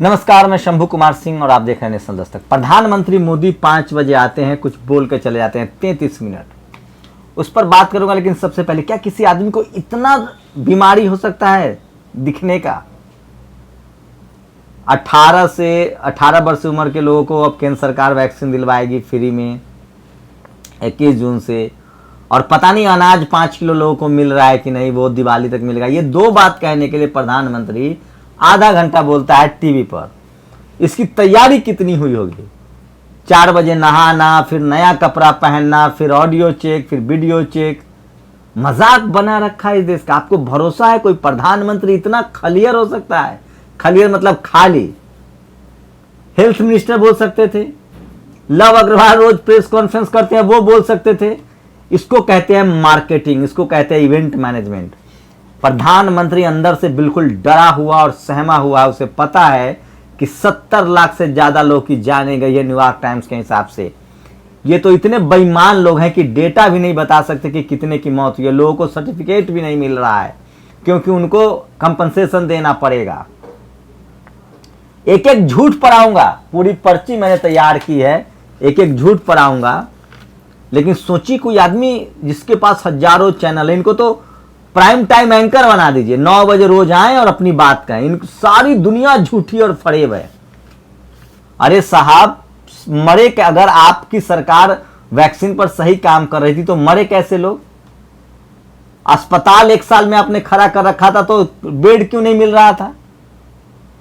नमस्कार, मैं शंभू कुमार सिंह और आप देख रहे हैं नेशनल दस्तक। प्रधानमंत्री मोदी 5 बजे आते हैं, कुछ बोल के चले जाते हैं, 33 मिनट उस पर बात करूंगा। लेकिन सबसे पहले, क्या किसी आदमी को इतना बीमारी हो सकता है दिखने का? 18 वर्ष उम्र के लोगों को अब केंद्र सरकार वैक्सीन दिलवाएगी फ्री में 21 जून से, और पता नहीं अनाज 5 किलो लोगों को मिल रहा है कि नहीं, वो दिवाली तक मिलेगा। ये दो बात कहने के लिए प्रधानमंत्री आधा घंटा बोलता है टीवी पर। इसकी तैयारी कितनी हुई होगी? 4 बजे नहाना, फिर नया कपड़ा पहनना, फिर ऑडियो चेक, फिर वीडियो चेक। मजाक बना रखा है इस देश का। आपको भरोसा है कोई प्रधानमंत्री इतना खलियर हो सकता है? खलियर मतलब खाली। हेल्थ मिनिस्टर बोल सकते थे, लव अग्रवाल रोज प्रेस कॉन्फ्रेंस करते हैं, वो बोल सकते थे। इसको कहते हैं मार्केटिंग, इसको कहते हैं इवेंट मैनेजमेंट। प्रधानमंत्री अंदर से बिल्कुल डरा हुआ और सहमा हुआ। उसे पता है कि 70 लाख से ज्यादा लोग की जाने गई है न्यूयॉर्क टाइम्स के हिसाब से। ये तो इतने बेईमान लोग हैं कि डेटा भी नहीं बता सकते कि कितने की मौत हुई है। लोगों को सर्टिफिकेट भी नहीं मिल रहा है क्योंकि उनको कंपनसेशन देना पड़ेगा। एक एक झूठ पढ़ाऊंगा, पूरी पर्ची मैंने तैयार की है, एक एक झूठ पढ़ाऊंगा। लेकिन सोचिए, कोई आदमी जिसके पास हजारों चैनल है, इनको तो प्राइम टाइम एंकर बना दीजिए, 9 बजे रोज आए और अपनी बात कहें। इन सारी दुनिया झूठी और फरेब है। अरे साहब, मरे के अगर आपकी सरकार वैक्सीन पर सही काम कर रही थी तो मरे कैसे लोग? अस्पताल 1 साल में आपने खड़ा कर रखा था तो बेड क्यों नहीं मिल रहा था?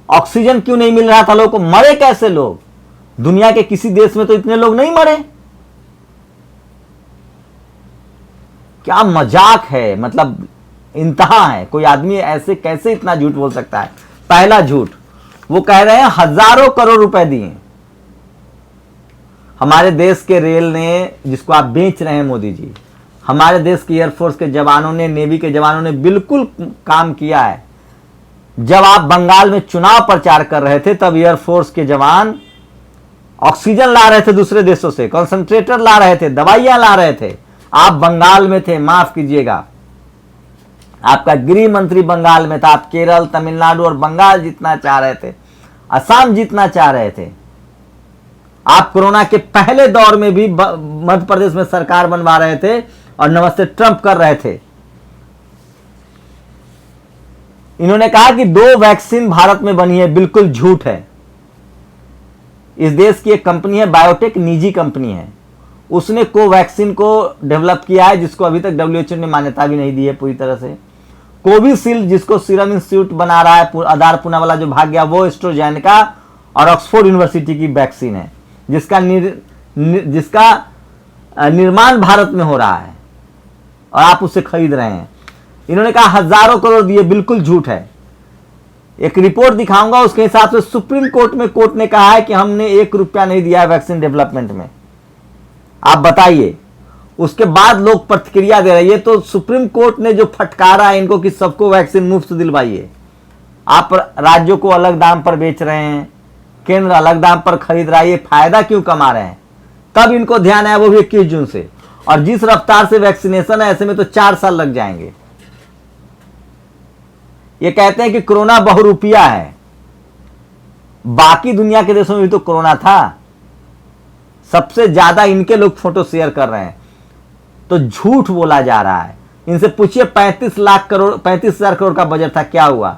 ऑक्सीजन क्यों नहीं मिल रहा था लोगों को? मरे कैसे लोग? दुनिया के किसी देश में तो इतने लोग नहीं मरे। क्या मजाक है, मतलब इंतहा है। कोई आदमी ऐसे कैसे इतना झूठ बोल सकता है? पहला झूठ, वो कह रहे हैं हजारों करोड़ रुपए दिए हमारे देश के रेल ने, जिसको आप बेच रहे हैं मोदी जी। हमारे देश के एयरफोर्स के जवानों ने, नेवी के जवानों ने बिल्कुल काम किया है। जब आप बंगाल में चुनाव प्रचार कर रहे थे तब एयरफोर्स के जवान ऑक्सीजन ला रहे थे दूसरे देशों से, कंसंट्रेटर ला रहे थे, दवाइयां ला रहे थे। आप बंगाल में थे, माफ कीजिएगा, आपका गृह मंत्री बंगाल में था। आप केरल, तमिलनाडु और बंगाल जीतना चाह रहे थे, असम जीतना चाह रहे थे। आप कोरोना के पहले दौर में भी मध्य प्रदेश में सरकार बनवा रहे थे और नमस्ते ट्रंप कर रहे थे। इन्होंने कहा कि 2 वैक्सीन भारत में बनी है, बिल्कुल झूठ है। इस देश की एक कंपनी है बायोटेक, निजी कंपनी है, उसने कोवैक्सीन को डेवलप किया है, जिसको अभी तक डब्ल्यूएचओ ने मान्यता भी नहीं दी है पूरी तरह से। कोविशील्ड, जिसको सीरम इंस्टीट्यूट बना रहा है, आधार पूना वाला जो भाग गया, वो एस्ट्राजेनेका और ऑक्सफोर्ड यूनिवर्सिटी की वैक्सीन है, जिसका निर्माण भारत में हो रहा है और आप उसे खरीद रहे हैं। इन्होंने कहा हजारों करोड़ दिए, बिल्कुल झूठ है। एक रिपोर्ट दिखाऊंगा, उसके हिसाब से सुप्रीम कोर्ट में कोर्ट ने कहा है कि हमने 1 रुपया नहीं दिया है वैक्सीन डेवलपमेंट में। आप बताइए। उसके बाद लोग प्रतिक्रिया दे रहे हैं। ये तो सुप्रीम कोर्ट ने जो फटकारा है इनको कि सबको वैक्सीन मुफ्त दिलवाइए। आप राज्यों को अलग दाम पर बेच रहे हैं, केंद्र अलग दाम पर खरीद रहा है, ये फायदा क्यों कमा रहे हैं? तब इनको ध्यान आया, वो भी 21 जून से। और जिस रफ्तार से वैक्सीनेशन है, ऐसे में तो 4 साल लग जाएंगे। ये कहते हैं कि कोरोना बहुरूपिया है। बाकी दुनिया के देशों में भी तो कोरोना था, सबसे ज्यादा इनके लोग फोटो शेयर कर रहे हैं, तो झूठ बोला जा रहा है। इनसे पूछिए 35,000 करोड़ का बजट था, क्या हुआ?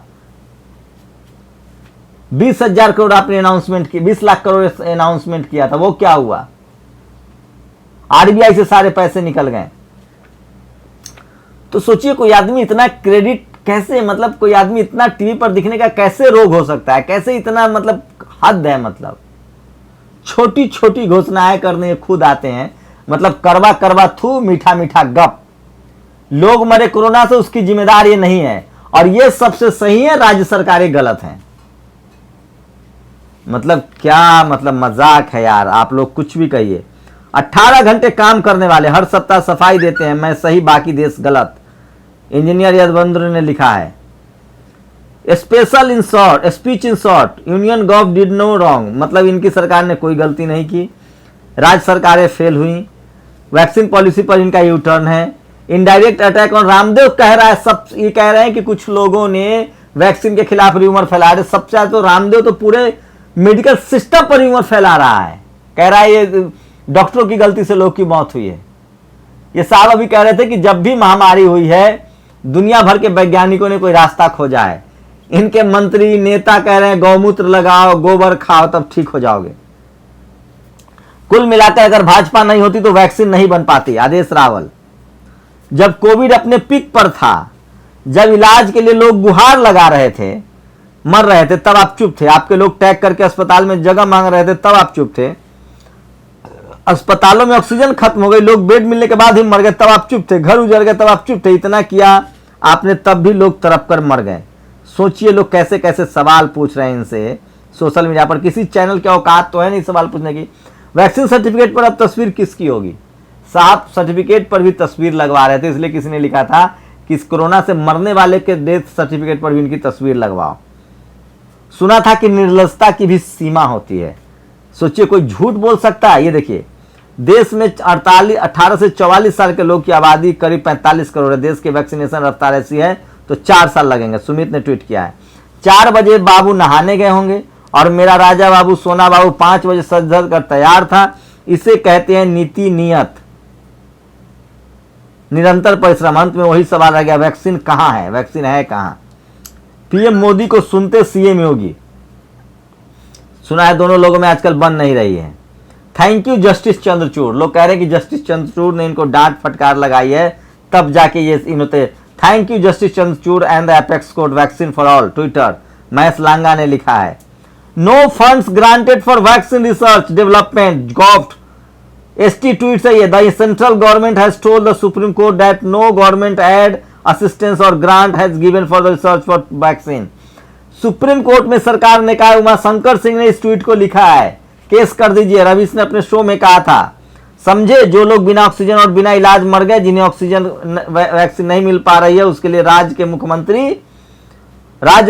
20,000 करोड़ आपने अनाउंसमेंट की, 20 लाख करोड़ अनाउंसमेंट किया था, वो क्या हुआ? आरबीआई से सारे पैसे निकल गए। तो सोचिए, कोई आदमी इतना क्रेडिट कैसे, मतलब कोई आदमी इतना टीवी पर दिखने का कैसे रोग हो सकता है? कैसे इतना, मतलब हद है। मतलब छोटी छोटी घोषणाएं करने खुद आते हैं, मतलब करवा करवा थू, मीठा मीठा गप। लोग मरे कोरोना से, उसकी जिम्मेदार ये नहीं है, और ये सबसे सही है, राज्य सरकारें गलत हैं। मतलब क्या, मतलब मजाक है यार। आप लोग कुछ भी कहिए। 18 घंटे काम करने वाले, हर सप्ताह सफाई देते हैं, मैं सही बाकी देश गलत। इंजीनियर यदवंद्र ने लिखा है। Special in short, speech in short, union government did no wrong, मतलब इनकी सरकार ने कोई गलती नहीं की, राज्य सरकारें फेल हुई। वैक्सीन पॉलिसी पर इनका यू टर्न है। इनडायरेक्ट अटैक ऑन रामदेव कह रहा है, सब ये कह रहे हैं कि कुछ लोगों ने वैक्सीन के खिलाफ र्यूमर फैला रहे। सबसे ज्यादा तो रामदेव तो पूरे मेडिकल सिस्टम पर र्यूमर फैला रहा है, कह रहा है ये डॉक्टरों की गलती से लोग की मौत हुई है। ये साहब अभी कह रहे थे कि जब भी महामारी हुई है दुनिया भर के वैज्ञानिकों ने कोई रास्ता खोजा है। इनके मंत्री नेता कह रहे हैं गौमूत्र लगाओ, गोबर खाओ, तब ठीक हो जाओगे। कुल मिलाकर अगर भाजपा नहीं होती तो वैक्सीन नहीं बन पाती। आदेश रावल, जब कोविड अपने पीक पर था, जब इलाज के लिए लोग गुहार लगा रहे थे, मर रहे थे, तब आप चुप थे। आपके लोग टैग करके अस्पताल में जगह मांग रहे थे, तब आप चुप थे। अस्पतालों में ऑक्सीजन खत्म हो गई, लोग बेड मिलने के बाद ही मर गए, तब आप चुप थे। घर उजड़ गए, तब आप चुप थे। इतना किया आपने, तब भी लोग तड़प कर मर गए। सोचिए लोग कैसे कैसे सवाल पूछ रहे हैं इनसे सोशल मीडिया पर। किसी चैनल की औकात तो है नहीं सवाल पूछने की। वैक्सीन सर्टिफिकेट पर अब तस्वीर किसकी होगी? साहब सर्टिफिकेट पर भी तस्वीर लगवा रहे थे, इसलिए किसी ने लिखा था कि इस कोरोना से मरने वाले के डेथ सर्टिफिकेट पर भी इनकी तस्वीर लगवाओ। सुना था कि निर्लजता की भी सीमा होती है। सोचिए कोई झूठ बोल सकता है? ये देखिए, देश में 18 से 44 साल के लोग की आबादी करीब 45 करोड़ है। देश की वैक्सीनेशन रफ्तार ऐसी है तो 4 साल लगेंगे। सुमित ने ट्वीट किया है। 4 बजे बाबू नहाने गए होंगे और मेरा राजा बाबू सोना बाबू 5 बजे सज धज कर तैयार था। इसे कहते हैं नीति नियत, निरंतर परिश्रम। अंत में वही सवाल रह गया, वैक्सीन कहां है? वैक्सीन है कहां? पीएम मोदी को सुनते सीएम योगी। सुना है दोनों लोगों में आजकल बन नहीं रही है। Thank you justice Chandrachud. लोग कह रहे हैं कि जस्टिस चंद्रचूड़ ने इनको डांट फटकार लगाई है, तब जाके ये इन्होंने। Thank you justice Chandrachud and the apex court vaccine for all. Twitter Mahesh Langa ने लिखा है, no funds granted for vaccine research development govt. ST tweet है ये, the central government has told the supreme court that no government aid assistance और grant has given for the research for vaccine. Supreme court में सरकार ने कहा। उमा शंकर सिंह ने इस tweet को लिखा है, केस कर दीजिए। रवीश ने अपने शो में कहा था, समझे जो लोग बिना ऑक्सीजन और बिना इलाज मर गए, जिन्हें ऑक्सीजन वैक्सीन नहीं मिल पा रही है, उसके लिए राज्य और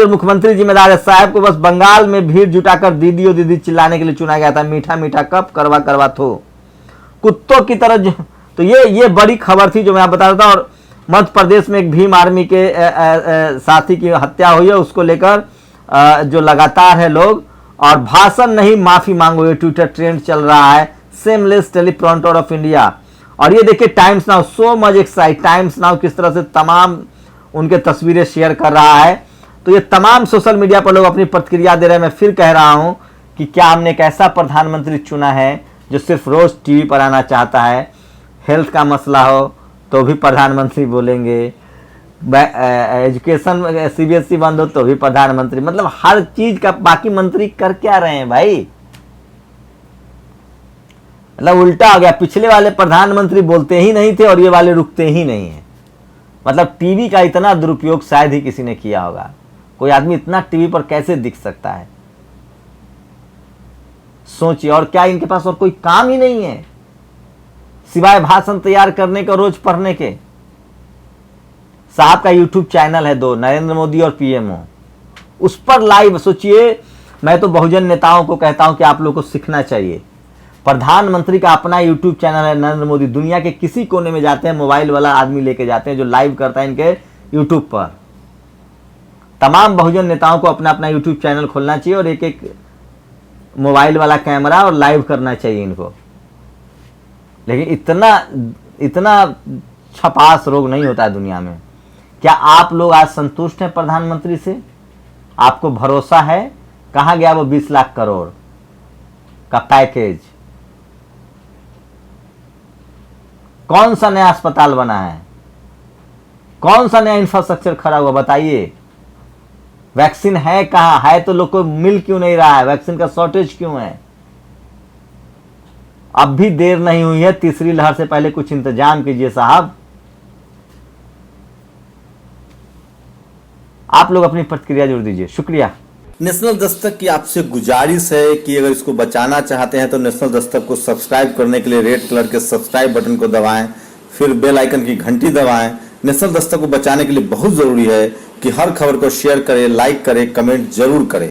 मुख्यमंत्री जिम्मेदार है। साहब को बस बंगाल में भीड़ जुटाकर दीदी और दीदी चिल्लाने के लिए चुना गया था। मीठा मीठा कप, करवा करवा थो, कुत्तों की तरह। तो ये बड़ी खबर थी जो मैं बता रहा था। और मध्य प्रदेश में एक भीम आर्मी के साथी की हत्या हुई है, उसको लेकर जो लगातार है लोग। और भाषण नहीं माफी मांगो, ये ट्विटर ट्रेंड चल रहा है। Seamless teleprompter of India. और ये देखिए times now, so much excite. Times now किस तरह से तमाम उनके तस्वीरें शेयर कर रहा है। तो ये तमाम सोशल मीडिया पर लोग अपनी प्रतिक्रिया दे रहे हैं। मैं फिर कह रहा हूं कि क्या हमने एक ऐसा प्रधानमंत्री चुना है जो सिर्फ रोज टीवी पर आना चाहता है। हेल्थ का मसला हो तो भी प्रधानमंत्री बोलेंगे, एजुकेशन CBSE बंद हो तो भी प्रधानमंत्री। मतलब हर चीज का बाकी मंत्री कर क्या रहे हैं भाई? मतलब उल्टा हो गया। पिछले वाले प्रधानमंत्री बोलते ही नहीं थे और ये वाले रुकते ही नहीं है। मतलब टीवी का इतना दुरुपयोग शायद ही किसी ने किया होगा। कोई आदमी इतना टीवी पर कैसे दिख सकता है? सोचिए। और क्या इनके पास और कोई काम ही नहीं है सिवाय भाषण तैयार करने का, रोज पढ़ने के? साहब का YouTube चैनल है 2, नरेंद्र मोदी और PMO, उस पर लाइव। सोचिए, मैं तो बहुजन नेताओं को कहता हूं कि आप लोगों को सीखना चाहिए। प्रधानमंत्री का अपना YouTube चैनल है नरेंद्र मोदी। दुनिया के किसी कोने में जाते हैं, मोबाइल वाला आदमी लेके जाते हैं जो लाइव करता है इनके YouTube पर। तमाम बहुजन नेताओं को अपना अपना YouTube चैनल खोलना चाहिए और एक एक मोबाइल वाला कैमरा और लाइव करना चाहिए इनको। लेकिन इतना छपास रोग नहीं होता है दुनिया में। क्या आप लोग आज संतुष्ट हैं प्रधानमंत्री से? आपको भरोसा है? कहां गया वो 20 लाख करोड़ का पैकेज? कौन सा नया अस्पताल बना है? कौन सा नया इंफ्रास्ट्रक्चर खड़ा हुआ? बताइए। वैक्सीन है कहां? है तो लोग को मिल क्यों नहीं रहा है? वैक्सीन का शॉर्टेज क्यों है? अब भी देर नहीं हुई है, तीसरी लहर से पहले कुछ इंतजाम कीजिए साहब। आप लोग अपनी प्रतिक्रिया जरूर दीजिए। शुक्रिया। नेशनल दस्तक की आपसे गुजारिश है कि अगर इसको बचाना चाहते हैं तो नेशनल दस्तक को सब्सक्राइब करने के लिए रेड कलर के सब्सक्राइब बटन को दबाएं, फिर बेल आइकन की घंटी दबाएं। नेशनल दस्तक को बचाने के लिए बहुत जरूरी है कि हर खबर को शेयर करें, लाइक करें, कमेंट जरूर करें।